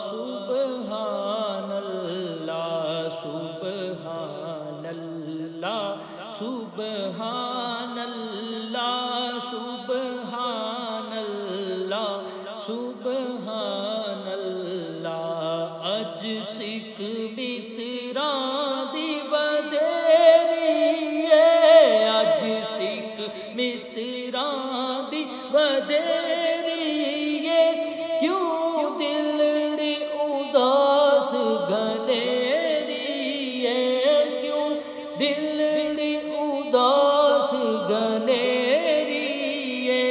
سبحان اللہ سبحان اللہ سبحان اللہ سبحان اللہ سبحان اللہ اج سکھ متراں دی ودیری ہے اج سکھ متراں دی ودیری ہے کیوں دلڑی اداس گنیری ہے کیوں دلڑی اداس گنیری ہے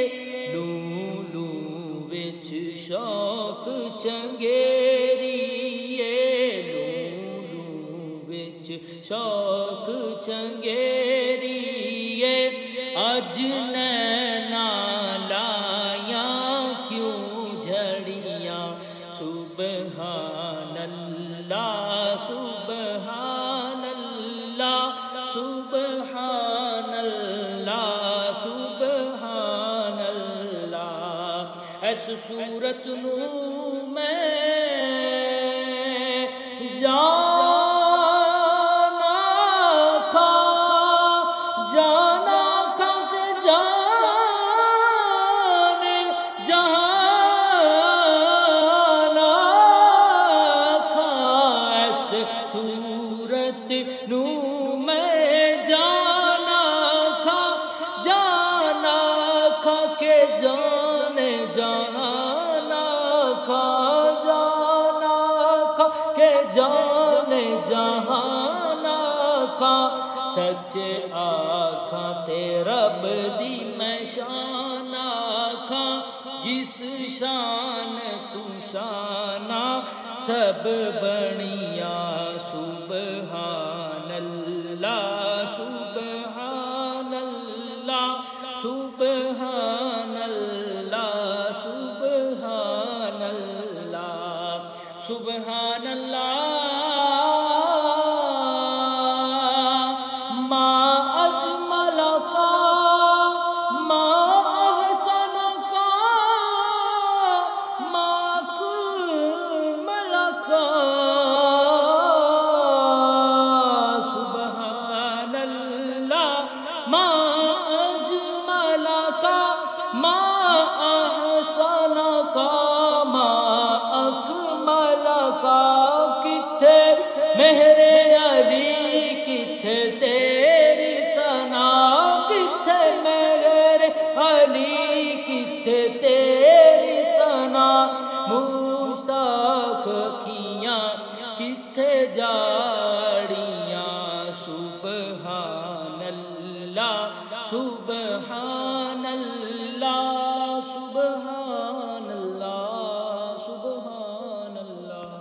لوں لوں وچ شوق چنگیری ہے لوں لوں وچ شوق چنگیری ہے اج نینا لایا کیوں جھڑیاں سبحان اللہ سبحان اللہ سبحان اللہ سبحان اللہ اس صورت نو میں جانا کھا جانا کھا جانے جہانا کھا اس صورت نو میں جانا کھا کے جانے جہانا کھا جانا کھا کے جانے جہانا کھا سچے آکھاں تے رب دی میں شان آکھاں جس شان تو شانہ سب بنیا سبحان اللہ سبحان اللہ سبحان اللہ سبحان اللہ سبحان اللہ ما اجمل کا ما احسن کا ما اکمل کا سبحان اللہ ما اجمل کا ما احسن کا ما اکمل کا کتھے مہر علی کتھے تیری ثنا کتھے مہر علی کتھے تیری ثنا مستاق کیاں کتھے جاڑیاں سبحان اللہ سبحان اللہ